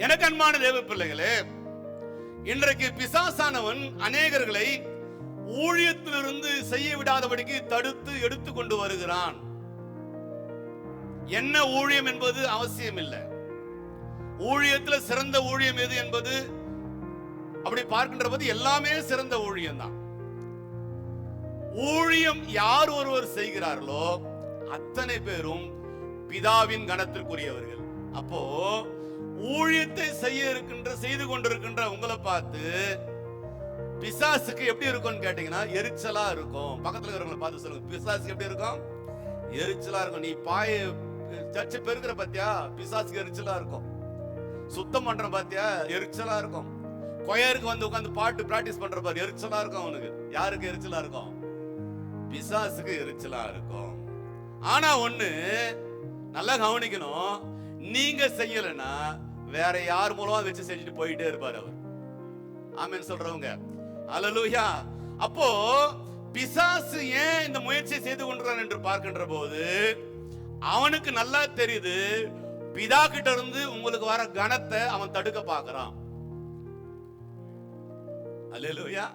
எனக்கு அன்பான தேவ பிள்ளைகளே, இன்றைக்கு பிசாசானவன் அநேகர்களை ஊழியத்திலிருந்து செய்ய விடாதபடிக்கு தடுத்து எடுத்து கொண்டு வருகிறான். என்ன ஊழியம் என்பது அவசியம் இல்லை. ஊழியத்தில் சிறந்த ஊழியம் எது என்பது அப்படி பார்க்கின்ற போது எல்லாமே சிறந்த ஊழியம் தான். ஊழியம் யார் ஒருவர் செய்கிறார்களோ அத்தனை பேரும் பிதாவின் கனத்திற்குரியவர்கள். அப்போ ஊழியத்தை செய்து கொண்டிருக்கின்ற உங்களை பார்த்து பிசாசுக்கு எப்படி இருக்கும்னு கேட்டீங்கன்னா எரிச்சலா இருக்கும். பக்கத்துல இருக்கிறவங்களை பார்த்து சொல்லுங்க, பிசாசுக்கு எப்படி இருக்கும்? எரிச்சலா இருக்கும். நீ சர்ச்சை பெருக்கிற பாத்தியா, பிசாசுக்கு எரிச்சலா இருக்கும். சுத்தம் பண்ற பாத்தியா, எரிச்சலா இருக்கும். கொயருக்கு வந்து உட்காந்து பாட்டு பிராக்டிஸ் பண்ற பாரு, எரிச்சலா இருக்கும் அவனுக்கு. யாருக்கு எரிச்சலா இருக்கும்? பிசாசுக்கு எரிச்சலா இருக்கும். ஆனா ஒண்ணு நல்லா கவனிக்கணும், நீங்க செய்யலன்னா வேற யார் மூலமா வச்சு செஞ்சுட்டு போயிட்டே இருப்பாரு அவர். ஆமென் சொல்றவங்க அல்லேலூயா. அப்போ பிசாசு ஏன் இந்த முயற்சியை செய்து கொண்டிருக்கிறான் என்று பார்க்கின்ற போது அவனுக்கு நல்லா தெரியுது, பிதா கிட்ட இருந்து உங்களுக்கு வர கனத்தை அவன் தடுக்க பார்க்கிறான். அல்லேலூயா.